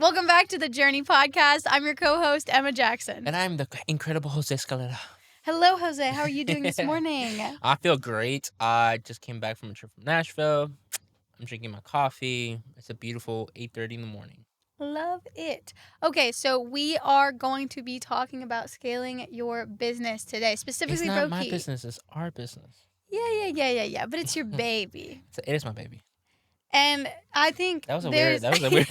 Welcome back to the Journey Podcast. I'm your co-host, Emma Jackson. And I'm the incredible Jose Escalera. Hello, Jose. How are you doing this morning? I feel great. I just came back from a trip from Nashville. I'm drinking my coffee. It's a beautiful 8:30 in the morning. Love it. Okay, so we are going to be talking about scaling your business today, specifically It's not Broki. my business. It's our business. Yeah. But it's your baby. It is my baby. And I think That was a there's... weird.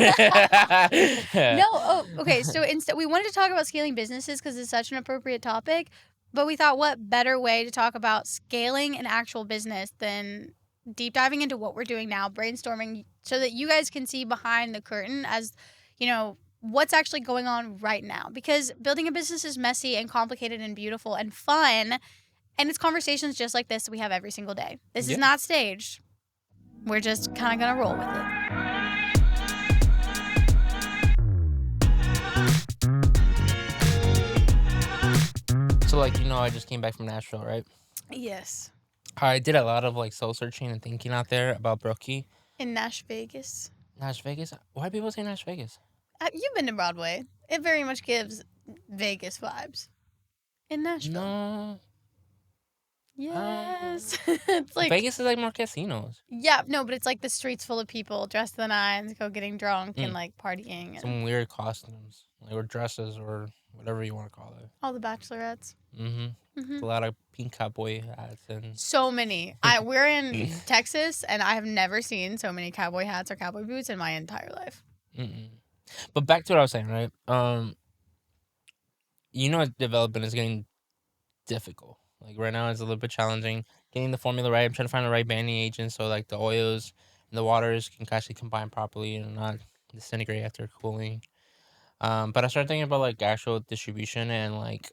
No. Oh, okay. So instead, we wanted to talk about scaling businesses because it's such an appropriate topic. But we thought, what better way to talk about scaling an actual business than deep diving into what we're doing now, brainstorming, so that you guys can see behind the curtain as, what's actually going on right now. Because building a business is messy and complicated and beautiful and fun. And it's conversations just like this we have every single day. This is not staged. We're just kind of going to roll with it. So, I just came back from Nashville, right? Yes. I did a lot of, soul searching and thinking out there about Broki. In Nash Vegas. Nash Vegas? Why do people say Nash Vegas? You've been to Broadway. It very much gives Vegas vibes. In Nashville. No. Yes. It's like Vegas is more casinos. Yeah, no, but it's like the streets full of people dressed to the nines, getting drunk and partying. And some weird costumes, or dresses, or whatever you want to call it. All the bachelorettes. A lot of pink cowboy hats and so many. We're in Texas, and I have never seen so many cowboy hats or cowboy boots in my entire life. But back to what I was saying, right? Development is getting difficult. Right now, it's a little bit challenging getting the formula right. I'm trying to find the right banding agent so the oils and the waters can actually combine properly and not disintegrate after cooling. But I started thinking about actual distribution and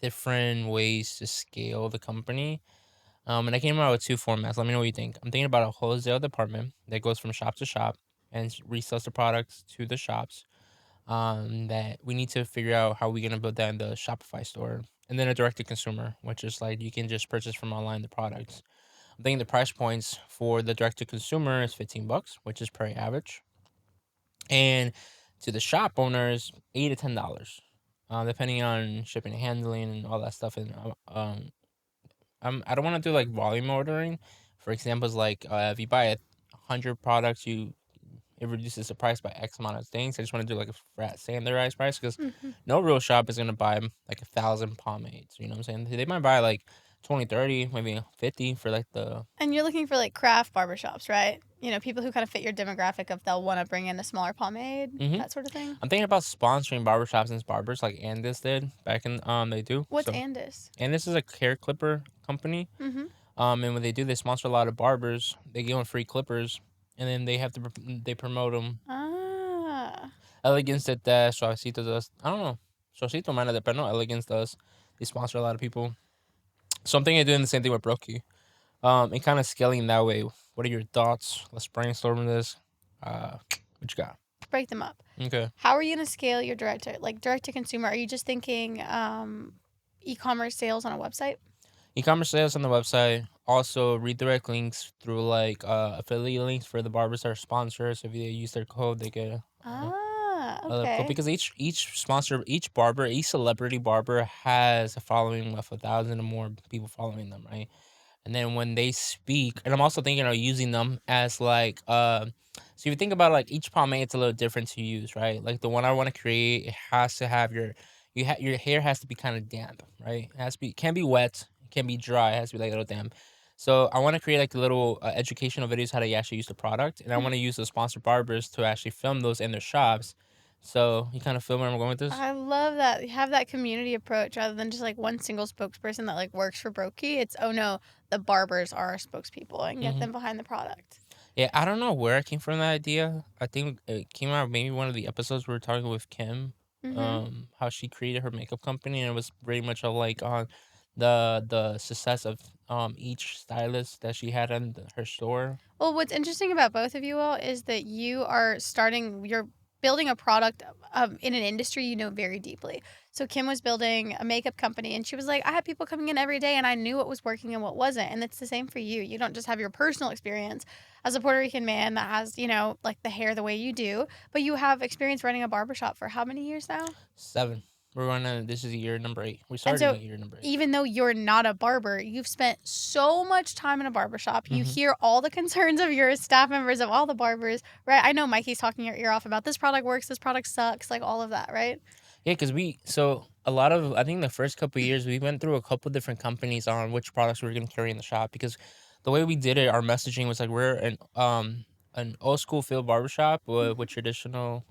different ways to scale the company. And I came out with two formats. Let me know what you think. I'm thinking about a wholesale department that goes from shop to shop and resells the products to the shops. That we need to figure out how we're gonna build that in the Shopify store. And then a direct to consumer, which is you can just purchase from online the products. I'm thinking the price points for the direct to consumer is $15, which is pretty average. And to the shop owners, $8 to $10, depending on shipping and handling and all that stuff. And I don't want to do volume ordering. For example, if you buy 100 products, it reduces the price by X amount of things. I just want to do a flat standardized price because no real shop is gonna buy 1,000 pomades. You know what I'm saying? They might buy 20, 30, maybe 50 for the. And you're looking for craft barbershops, right? People who kind of fit your demographic of they'll want to bring in a smaller pomade, that sort of thing. I'm thinking about sponsoring barbershops and barbers like Andis did back in they do. What's Andis? Andis is a hair clipper company. And when they do, they sponsor a lot of barbers. They give them free clippers. And then they promote them. Elegance did that. Suavecito does. I don't know. Suavecito might have that, but no, Elegance does. They sponsor a lot of people. So I'm thinking of doing the same thing with Broki. And kind of scaling that way. What are your thoughts? Let's brainstorm this. What you got? Break them up. Okay. How are you going to scale your direct to consumer? Are you just thinking e-commerce sales on a website? E-commerce sales on the website. Also, redirect links through affiliate links for the barbers that are sponsors. If they use their code, they get okay. Because each sponsor, each barber, each celebrity barber has a following of 1,000 or more people following them, right? And then when they speak, and I'm also thinking of using them as so if you think about each pomade, it's a little different to use, right? The one I want to create, it has to have your hair has to be kind of damp, right? It has to be, can't be wet, can be dry, it has to be a little damp. So I want to create a little educational videos how to actually use the product, and I want to use the sponsored barbers to actually film those in their shops. So you kind of feel where I'm going with this? I love that. You have that community approach rather than just one single spokesperson that works for Broki. It's, oh no, the barbers are our spokespeople and get them behind the product. Yeah, I don't know where I came from that idea. I think it came out maybe one of the episodes we were talking with Kim, how she created her makeup company, and it was very much on the success of each stylist that she had in her store. Well, what's interesting about both of you all is that you are starting your building a product in an industry you know very deeply. So Kim was building a makeup company, and she was like, I had people coming in every day, and I knew what was working and what wasn't. And it's the same for you. You don't just have your personal experience as a Puerto Rican man that has, like the hair the way you do, but you have experience running a barbershop for how many years now? 7. We're running. This is year number 8. We're And starting so, year number 8. even though you're not a barber, you've spent so much time in a barbershop. You Mhm. hear all the concerns of your staff members, of all the barbers, right? I know Mikey's talking your ear off about this product works, this product sucks, like all of that, right? Yeah, because so a lot of, I think the first couple of years, we went through a couple different companies on which products we were going to carry in the shop, because the way we did it, our messaging was like, we're an old school field barbershop with a traditional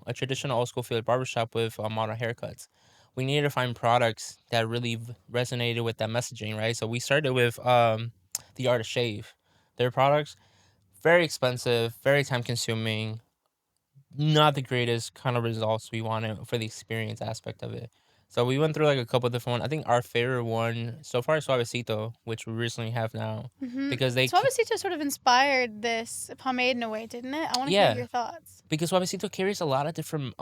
old school field barbershop with modern haircuts. We needed to find products that really resonated with that messaging, right? So we started with the Art of Shave. Their products, very expensive, very time consuming, not the greatest kind of results we wanted for the experience aspect of it. So we went through like a couple different ones. I think our favorite one so far is Suavecito, which we recently have now, Mm-hmm. because Suavecito sort of inspired this pomade in a way, didn't it? I want to hear yeah, your thoughts. because Suavecito carries a lot of different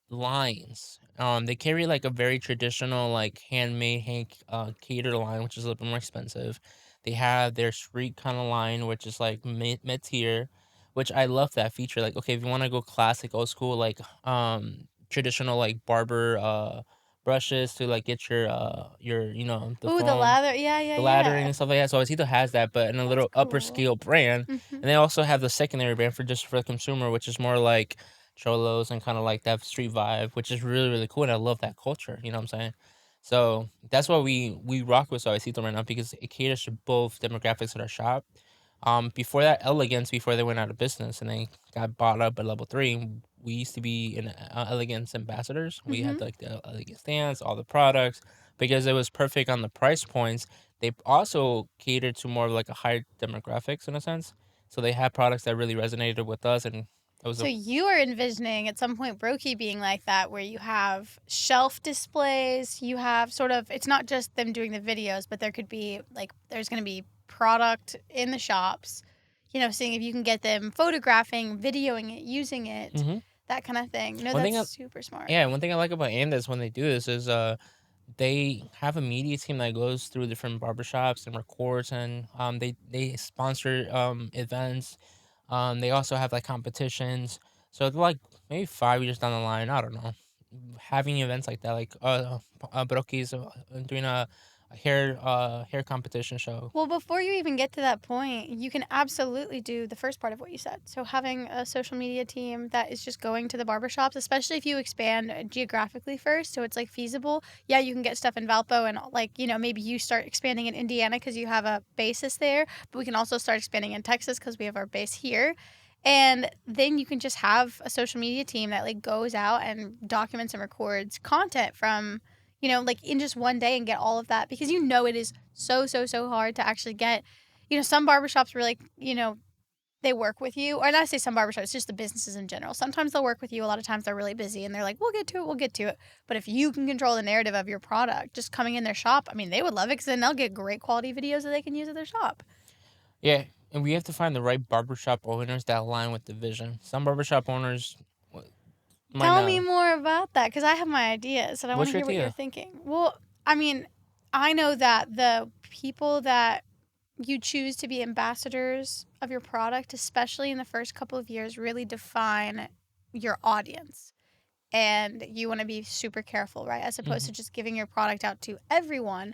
lines. They carry like a very traditional like handmade cater line, which is a little bit more expensive. They have their street kind of line, which is like mid tier, which I love that feature. Like, okay, if you want to go classic old school, like traditional like barber brushes to like get your the Ooh, the foam, lather. Yeah, yeah, the laddering yeah. and stuff like that. So Suavecito has that, but in a That's little upper cool. scale brand. Mm-hmm. And they also have the secondary brand for just for the consumer, which is more like cholos and kind of like that street vibe, which is really really cool. And I love that culture. You know what I'm saying? So that's why we rock with Suavecito right now, because it caters to both demographics at our shop. Before that, Elegance, before they went out of business and they got bought up at Level 3, we used to be in Elegance ambassadors. We Mm-hmm. had like the Elegance stands, all the products, because it was perfect on the price points. They also catered to more of like a higher demographics in a sense. So they had products that really resonated with us, and it was So a you are envisioning at some point Broki being like that, where you have shelf displays, you have sort of, it's not just them doing the videos, but there could be like, there's going to be product in the shops, seeing if you can get them photographing, videoing it, using it, hmm that kind of thing. No, one that's thing. super smart. Yeah, one thing I like about Andes when they do this is they have a media team that goes through different barbershops and records, and they sponsor events. They also have like competitions. So they're like maybe 5 years down the line, I don't know, having events like that, like Broki's doing a hair competition show. Well, before you even get to that point, you can absolutely do the first part of what you said. So, having a social media team that is just going to the barbershops, especially if you expand geographically first, so it's like feasible. Yeah, you can get stuff in Valpo, and like, maybe you start expanding in Indiana because you have a basis there, but we can also start expanding in Texas because we have our base here. And then you can just have a social media team that like goes out and documents and records content from like in just one day and get all of that, because it is so, so, so hard to actually get, some barbershops were like, they work with you, or not say some barbershops, it's just the businesses in general. Sometimes they'll work with you. A lot of times they're really busy and they're like, we'll get to it. But if you can control the narrative of your product, just coming in their shop, I mean, they would love it because then they'll get great quality videos that they can use at their shop. Yeah, and we have to find the right barbershop owners that align with the vision. Some barbershop owners might Tell me not. more about that, because I have my ideas and I want What's to your hear what you're idea? thinking. Well, I mean, I know that the people that you choose to be ambassadors of your product, especially in the first couple of years, really define your audience. And you want to be super careful, right? As opposed hmm to just giving your product out to everyone.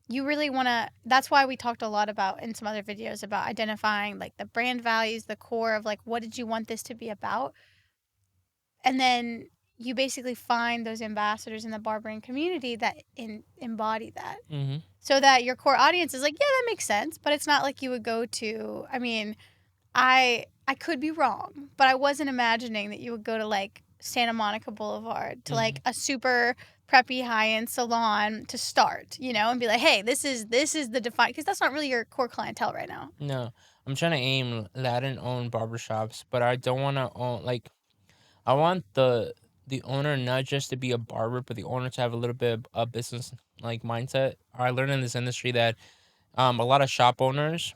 You really want to, that's why we talked a lot about in some other videos about identifying like the brand values, the core of like, what did you want this to be about? And then you basically find those ambassadors in the barbering community that embody that, hmm so that your core audience is like, yeah, that makes sense. But it's not like you would go to, I mean, I could be wrong, but I wasn't imagining that you would go to like Santa Monica Boulevard to hmm like a super preppy high-end salon to start, and be like, hey, this is the define, because that's not really your core clientele right now. No, I'm trying to aim Latin owned barbershops, but I don't want to own like I want the owner not just to be a barber, but the owner to have a little bit of a business like mindset. I learned in this industry that a lot of shop owners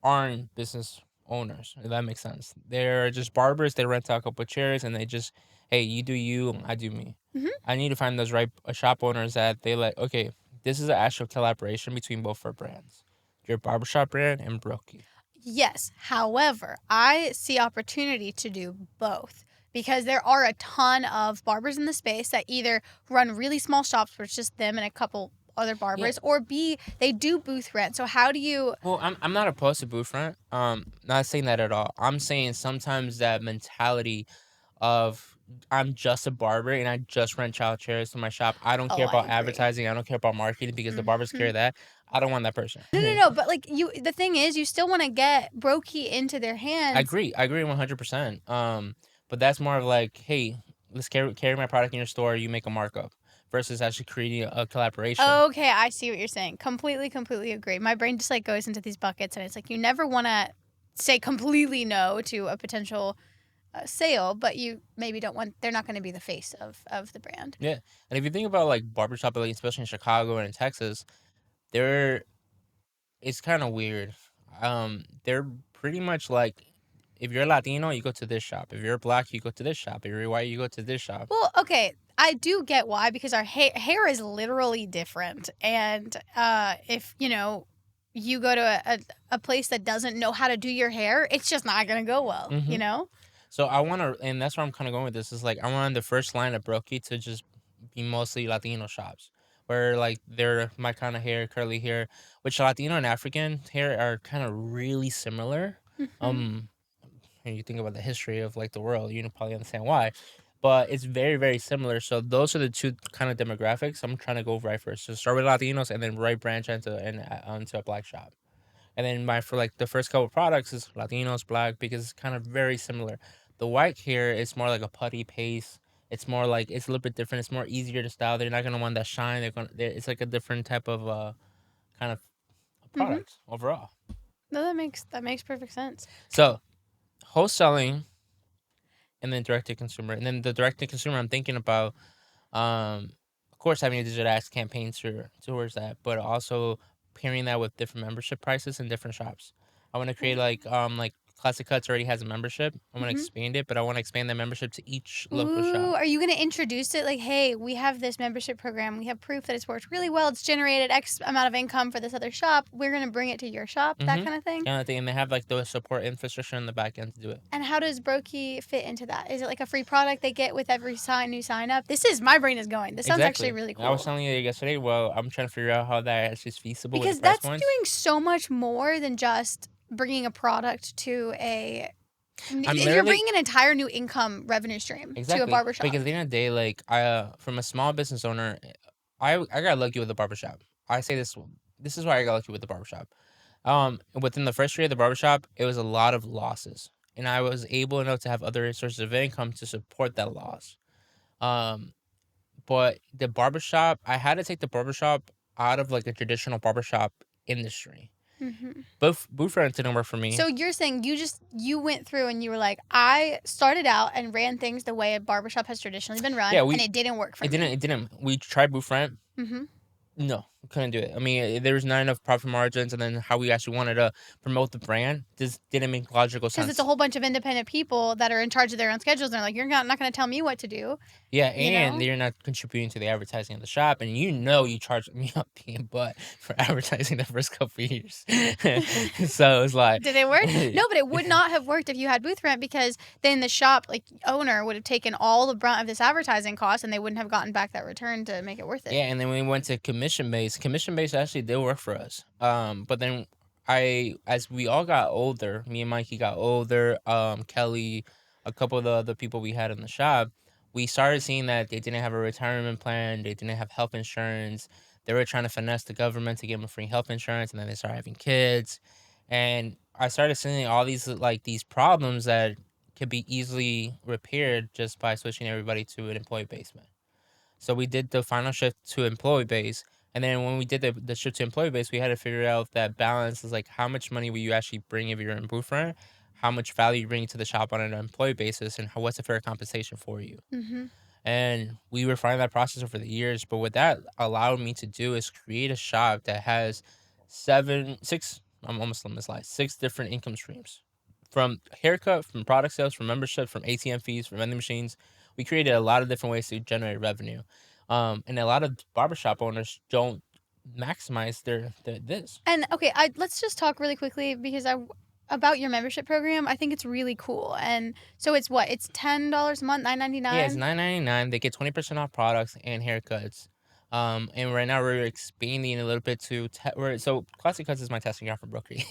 aren't business owners, if that makes sense. They're just barbers. They rent out a couple of chairs and they just hey, you do you, I do me. Mhm. I need to find those right shop owners that they like, okay, this is an actual collaboration between both our brands, your barbershop brand and Broki. Yes. However, I see opportunity to do both because there are a ton of barbers in the space that either run really small shops where it's just them and a couple other Yeah. barbers, or B, they do booth rent. So how do you? Well, I'm not opposed to booth rent. Not saying that at all. I'm saying sometimes that mentality of I'm just a barber and I just rent child chairs to my shop. I don't Oh, care I about agree. advertising. I don't care about marketing because the barbers Mhm. care that. I don't want that person. No. But like you, the thing is, you still want to get Broki into their I hands. agree. I agree 100%. But that's more of like, hey, let's carry my product in your store. You make a markup versus actually creating a collaboration. Okay, I see what you're saying. Completely agree. My brain just like goes into these buckets, and it's like you never want to say completely no to a potential sale, but you maybe don't want. They're not going to be the face of the brand. Yeah, and if you think about like barbershop, like especially in Chicago and in Texas, they're it's kind of weird. They're pretty much like, if you're Latino, you go to this shop. If you're black, you go to this shop. If you're white, you go to this shop. Well, okay, I do get why because our hair is literally different, and if you go to a place that doesn't know how to do your hair, it's just not going to go well. Hmm. You know. So I want to, and that's where I'm kind of going with this. Is like I want the first line of Broki to just be mostly Latino shops, where like they're my kind of hair, curly hair, which Latino and African hair are kind of really similar. Hmm. Um, and you think about the history of like the world, you know, probably understand why. But it's very similar. So those are the two kind of demographics I'm trying to go right first. So start with Latinos and then right branch onto a black shop. And then my for like the first couple products is Latinos, black, because it's kind of very similar. The white hair is more like a putty paste. It's more like it's a little bit different. It's more easier to style. They're not gonna want that shine. It's like a different type of kind of Hmm. product overall. No, that makes perfect sense. So wholesaling and then direct to consumer. And then the direct to consumer I'm thinking about, of course having a digital ads campaign towards that, but also pairing that with different membership prices in different shops. I want to create like Classic Cuts already has a membership. I want to Hmm. expand it, but I want to expand that membership to each local Ooh, shop. are you going to introduce it like, hey, we have this membership program. We have proof that it's worked really well. It's generated X amount of income for this other shop. We're going to bring it to your shop, that kind of thing. Kind of thing, and they have like the support infrastructure in the back end to do it. And how does Broki fit into that? Is it like a free product they get with every new sign up? My brain is going. This sounds actually really I was cool. telling you yesterday. Well, I'm trying to figure out how that actually is feasible with Because the price that's points. doing so much more than just bringing a product to a. You're bringing an entire new income revenue stream to a barbershop. Because at the end of the day, like from a small business owner, I got lucky with the barbershop. I say this is why I got lucky with the barbershop. Within the first year of the barbershop, it was a lot of losses, and I was able enough to have other sources of income to support that loss. Um, but the barbershop, I had to take the barbershop out of like a traditional barbershop industry. Mm-hmm. Booth rent didn't work for me. So you're saying you went through and you were like, I started out and ran things the way a barbershop has traditionally been run, and it didn't work for me. It didn't. We tried booth rent. Mm-hmm. No, couldn't do it. I mean, there was not enough profit margins, and then how we actually wanted to promote the brand just didn't make logical sense. Because it's a whole bunch of independent people that are in charge of their own schedules. And they're like, you're not going to tell me what to do. Yeah, and they're not contributing to the advertising of the shop, and you charged me up being butt for advertising the first couple of years. So it's like, did it work? No, but it would not have worked if you had booth rent, because then the shop owner would have taken all the brunt of this advertising cost, and they wouldn't have gotten back that return to make it worth it. Yeah, and then we went to commission based actually did work for us. But then as we all got older, me and Mikey got older, Kelly, a couple of the other people we had in the shop, we started seeing that they didn't have a retirement plan, they didn't have health insurance. They were trying to finesse the government to give them free health insurance, and then they started having kids. And I started seeing all these problems that could be easily repaired just by switching everybody to an employee basement. So we did the final shift to employee base. And then when we did the shift to employee base, we had to figure out that balance is like how much money will you actually bring if you're in booth rent, how much value you bring to the shop on an employee basis, and what's the fair compensation for you. Mm-hmm. And we refined that process over the years. But what that allowed me to do is create a shop that has I'm almost on this slide, 6 different income streams, from haircut, from product sales, from membership, from ATM fees, from vending machines. we created a lot of different ways to generate revenue. And a lot of barbershop owners don't maximize their this. And okay, let's just talk really quickly because about your membership program. I think it's really cool. And so it's what? It's $10 a month, Yeah, it's $9.99. $9.99. They get 20% off products and haircuts. And right now we're expanding a little bit to so Classic Cuts is my testing ground for Broki.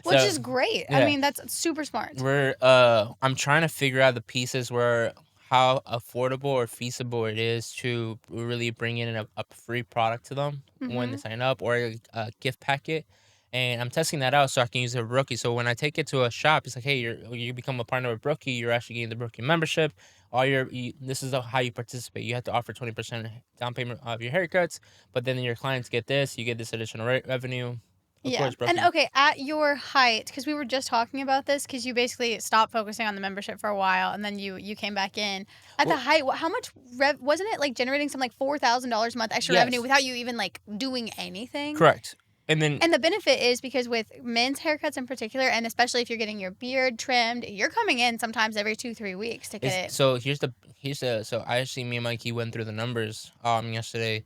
Which So is great. I yeah, mean, that's super smart. I'm trying to figure out the pieces where how affordable or feasible it is to really bring in a free product to them when they Mm-hmm. sign up, or a gift packet. And I'm testing that out so I can use it with Broki. So when I take it to a shop, it's like, hey, you become a partner with Broki, you're actually getting the Broki membership. This is how you participate. You have to offer 20% down payment of your haircuts, but then your clients get this, you get this additional revenue. Of Yeah. course, And Broki. okay, at your height, because we were just talking about this, because you basically stopped focusing on the membership for a while, and then you came back in. At the Well, height, how much wasn't it like generating some like $4,000 a month extra revenue yes, without you even like doing anything? correct. And then And the benefit is because with men's haircuts in particular, and especially if you're getting your beard trimmed, you're coming in sometimes every 2-3 weeks to get it. so so I actually, me and Mikey went through the numbers yesterday.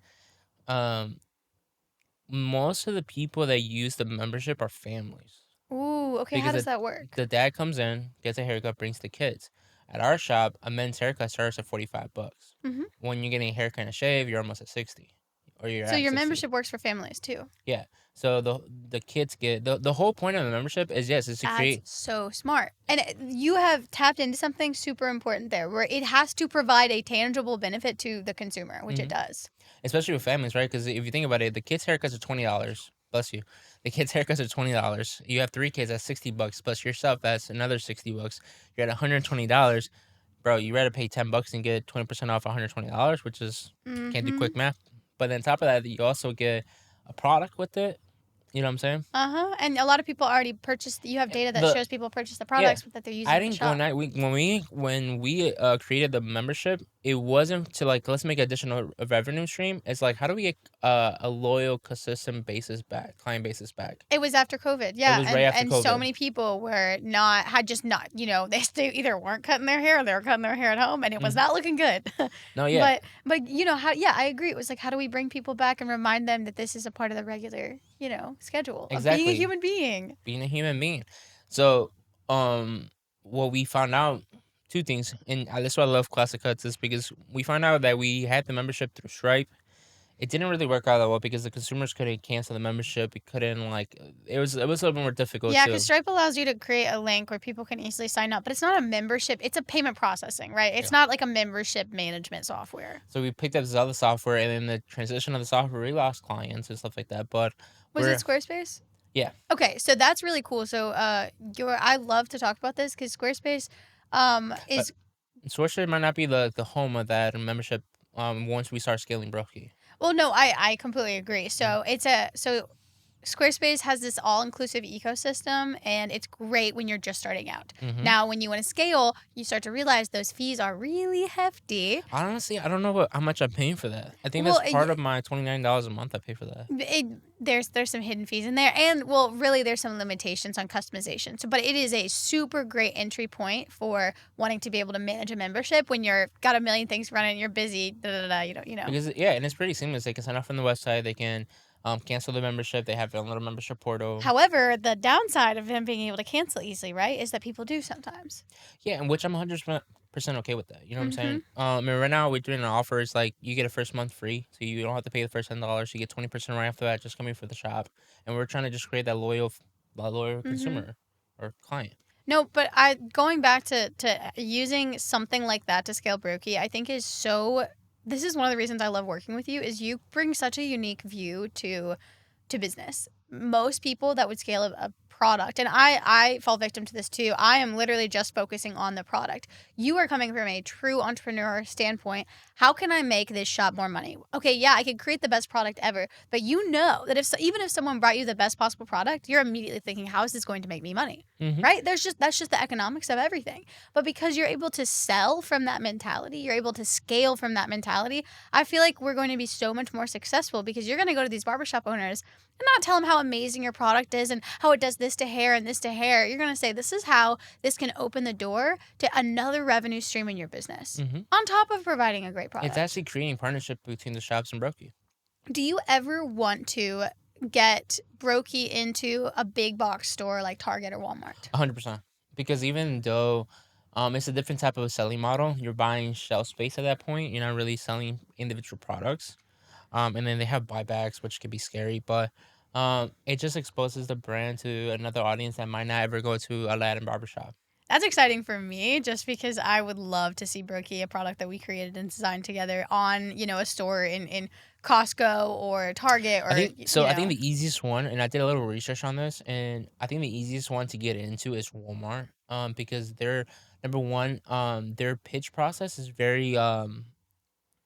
Um, Most of the people that use the membership are families, Ooh, okay, how because does that work? the dad comes in, gets a haircut, brings the kids. At our shop, a men's haircut starts at $45. Hmm. When you're getting a haircut and a shave, you're almost at 60, or you're So at your 60. membership works for families too. Yeah. So the kids get the whole point of the membership is, yes, is to That's create. so smart. And you have tapped into something super important there where it has to provide a tangible benefit to the consumer, which it Mhm. does. Especially with families, right? Because if you think about it, the kids' haircuts are $20. Bless you. The kids' haircuts are $20. You have 3 kids, that's $60. Plus yourself, that's another $60. You're at $120, bro. You rather pay $10 and get 20% off $120, which is, can't do Mm-hmm. quick math. But then on top of that, you also get a product with it. You know what I'm saying? Uh-huh. And a lot of people already purchased. You have data that The shows people purchase the Yeah, products that they're using I at the didn't shop. when we created the membership, it wasn't to like, let's make additional revenue stream. It's like, how do we get a loyal, consistent client basis back? It was after COVID, It yeah, was right after and so COVID. many people had just not, they either weren't cutting their hair or they were cutting their hair at home, and it was Hmm. not looking good. No, yeah, But how? Yeah, I agree. It was like, how do we bring people back and remind them that this is a part of the regular, schedule of being a exactly. human being? Being a human being. So, what we found out, two things, and that's why I love Classic Cuts, is because we found out that we had the membership through Stripe. It didn't really work out that well because the consumers couldn't cancel the membership. It couldn't, like, it was a little bit more difficult Yeah, because to. Stripe allows you to create a link where people can easily sign up, but it's not a membership. It's a payment processing, right? It's Yeah. not like a membership management software. So we picked up this other software, and then the transition of the software, we lost clients and stuff like that. But Was it we're Squarespace? yeah, Okay, so that's really cool. So, I love to talk about this because Squarespace, but is Sorcerer might not be the home of that membership. Once we start scaling Broki. well, no, I completely agree. So Squarespace has this all-inclusive ecosystem, and it's great when you're just starting out. Mm-hmm. Now, when you want to scale, you start to realize those fees are really hefty. Honestly, I don't know how much I'm paying for that. I think Well, that's part of my $29 a month I pay for that. there's some hidden fees in there, and well, really, there's some limitations on customization. So, but it is a super great entry point for wanting to be able to manage a membership when you're got a million things running, you're busy, you know. Because yeah, and it's pretty seamless. They can sign up from the website. They can cancel the membership. They have their own little membership portal. However, the downside of them being able to cancel easily, right, is that people do sometimes. Yeah, and which I'm 100% okay with that. You know what I'm Mm-hmm. saying? And right now we're doing an offer. It's like you get a first month free, so you don't have to pay the first $10. You get 20% right after that, just coming for the shop. And we're trying to just create that loyal Mm-hmm. consumer or client. No, but going back to using something like that to scale Broki, I think is so. This is one of the reasons I love working with you. Is you bring such a unique view to business. Most people that would scale a product, and I fall victim to this too. I am literally just focusing on the product. You are coming from a true entrepreneur standpoint. How can I make this shop more money? Okay, yeah, I could create the best product ever, but you know that even if someone brought you the best possible product, you're immediately thinking, how is this going to make me money? Mm-hmm. Right? That's just the economics of everything. But because you're able to sell from that mentality, you're able to scale from that mentality, I feel like we're going to be so much more successful because you're going to go to these barbershop owners and not tell them how amazing your product is and how it does this this to hair and this to hair, you're going to say, this is how this can open the door to another revenue stream in your business on top of providing a great product. It's actually creating partnership between the shops and Broki. Do you ever want to get Broki into a big box store like Target or Walmart? 100%. Because even though it's a different type of selling model, you're buying shelf space at that point. You're not really selling individual products. And then they have buybacks, which can be scary, but it just exposes the brand to another audience that might not ever go to a Latin barbershop. That's exciting for me, just because I would love to see Broki, a product that we created and designed together, on a store in Costco or Target or. I think the easiest one, and I did a little research on this, and I think the easiest one to get into is Walmart. Because they're number one. Their pitch process is very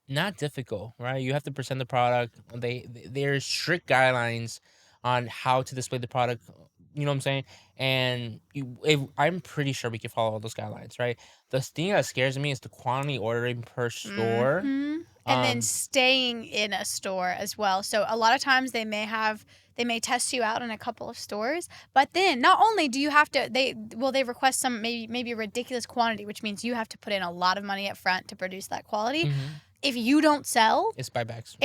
not difficult, right? You have to present the product. There's strict guidelines on how to display the product. You know what I'm saying? And I'm pretty sure we can follow all those guidelines, right? The thing that scares me is the quantity ordering per store. And then staying in a store as well. So a lot of times they may test you out in a couple of stores, but then not only do you have to, they request some maybe a ridiculous quantity, which means you have to put in a lot of money up front to produce that quality. If you don't sell, it's buybacks.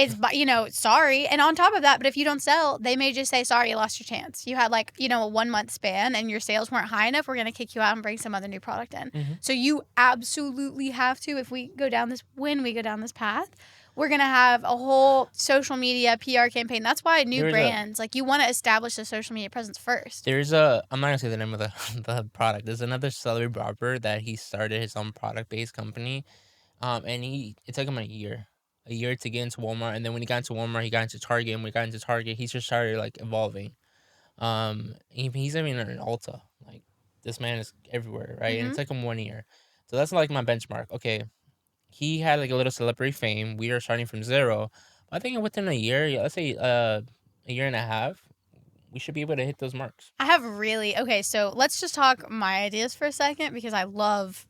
Sorry. And on top of that, but if you don't sell, they may just say, sorry, you lost your chance. You had a 1 month span and your sales weren't high enough. We're going to kick you out and bring some other new product in. So you absolutely have to, when we go down this path, we're going to have a whole social media PR campaign. That's why brands, you want to establish a social media presence first. I'm not going to say the name of the product. There's another celebrity barber that he started his own product-based company. And it took him a year to get into Walmart. And then when he got into Walmart, he got into Target. And when he got into Target, he just started evolving. He's even in an Ulta. This man is everywhere, right? And it took him 1 year. So that's my benchmark. Okay, he had a little celebrity fame. We are starting from zero. I think within a year, let's say a year and a half, we should be able to hit those marks. Okay, so let's just talk my ideas for a second, because I love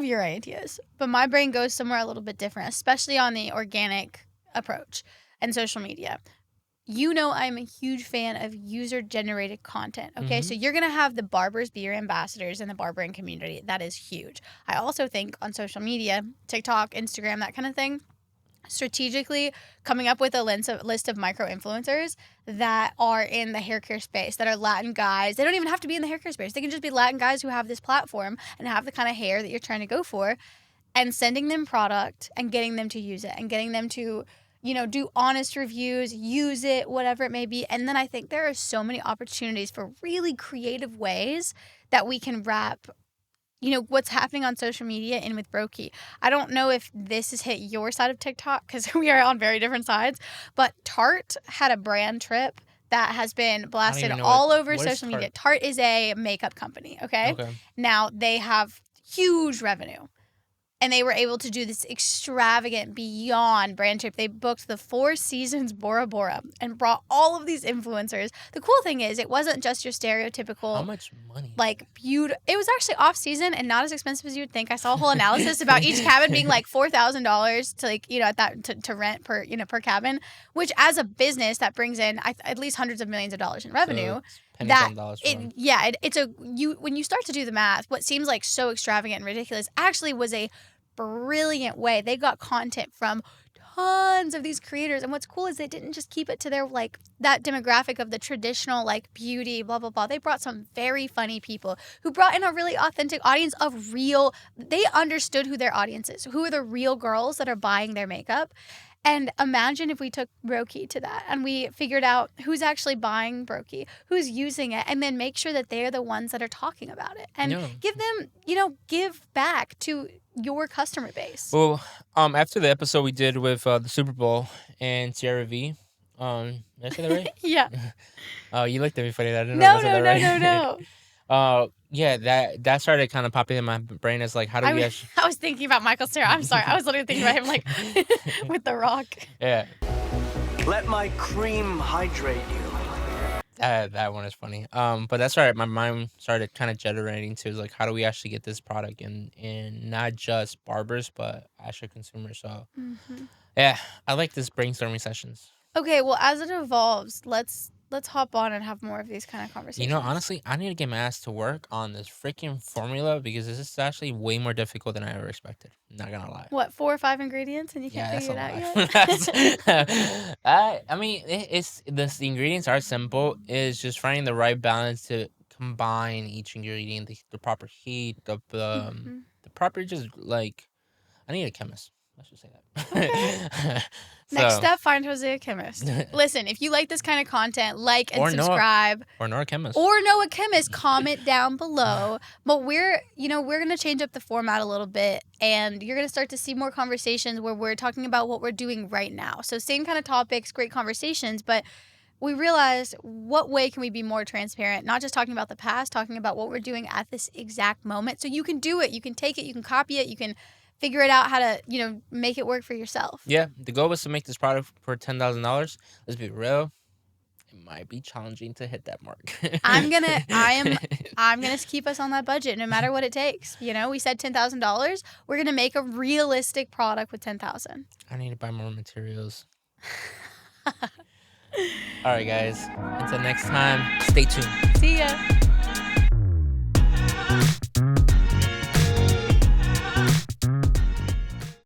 your ideas, but my brain goes somewhere a little bit different, especially on the organic approach and social media. I'm a huge fan of user-generated content, okay? So you're going to have the barbers be your ambassadors in the barbering community. That is huge. I also think on social media, TikTok, Instagram, that kind of thing, strategically coming up with a list of micro-influencers that are in the hair care space, that are Latin guys. They don't even have to be in the hair care space. They can just be Latin guys who have this platform and have the kind of hair that you're trying to go for, and sending them product and getting them to use it and getting them to, do honest reviews, use it, whatever it may be. And then I think there are so many opportunities for really creative ways that we can wrap what's happening on social media in with Broki. I don't know if this has hit your side of TikTok, because we are on very different sides, but Tarte had a brand trip that has been blasted all over social media. Tarte is a makeup company, okay? Now, they have huge revenue. And they were able to do this extravagant, beyond brand trip. They booked the Four Seasons Bora Bora and brought all of these influencers. The cool thing is, it wasn't just your stereotypical. How much money? Beautiful. It was actually off season and not as expensive as you would think. I saw a whole analysis about each cabin being $4,000 to rent per cabin, which as a business that brings in at least hundreds of millions of dollars in revenue. When you start to do the math, what seems like so extravagant and ridiculous actually was a brilliant way. They got content from tons of these creators, and what's cool is they didn't just keep it to their that demographic of the traditional beauty, blah blah blah. They brought some very funny people who brought in a really authentic audience of real. They understood who their audience is, who are the real girls that are buying their makeup. And imagine if we took Broki to that and we figured out who's actually buying Broki, who's using it, and then make sure that they're the ones that are talking about it, and give them, give back to your customer base. Well, after the episode we did with the Super Bowl and Sierra V, did I say that right? Yeah. Oh, you looked at me funny. I didn't know that right. No. Yeah, that started kind of popping in my brain as how do we actually... I was thinking about Michael Cera. I'm sorry. I was literally thinking about him with The Rock. Yeah. Let my cream hydrate you. That one is funny. But that's right. My mind started kind of generating to how do we actually get this product in not just barbers but actual consumers. So yeah, I like this brainstorming sessions. Okay, well, as it evolves, let's let's hop on and have more of these kind of conversations. Honestly, I need to get my ass to work on this freaking formula because this is actually way more difficult than I ever expected. Not gonna lie. What, 4 or 5 ingredients and you Yeah, can't that's figure a it lot. out yet? I mean, the ingredients are simple. It's just finding the right balance to combine each ingredient, the proper heat, Mhm. the proper just like. I need a chemist. Let's just say that. Okay. So, Next step, find Jose a chemist. Listen, if you like this kind of content, like and Or know a- subscribe. or know a chemist. Or know a chemist, comment down below. But we're going to change up the format a little bit, and you're going to start to see more conversations where we're talking about what we're doing right now. So same kind of topics, great conversations, but we realized what way can we be more transparent, not just talking about the past, talking about what we're doing at this exact moment. So you can do it, you can take it, you can copy it, you can figure it out how to, make it work for yourself. Yeah, the goal was to make this product for $10,000. Let's be real. It might be challenging to hit that mark. I'm gonna keep us on that budget no matter what it takes. We said $10,000. We're gonna make a realistic product with $10,000. I need to buy more materials. All right, guys. Until next time, stay tuned. See ya.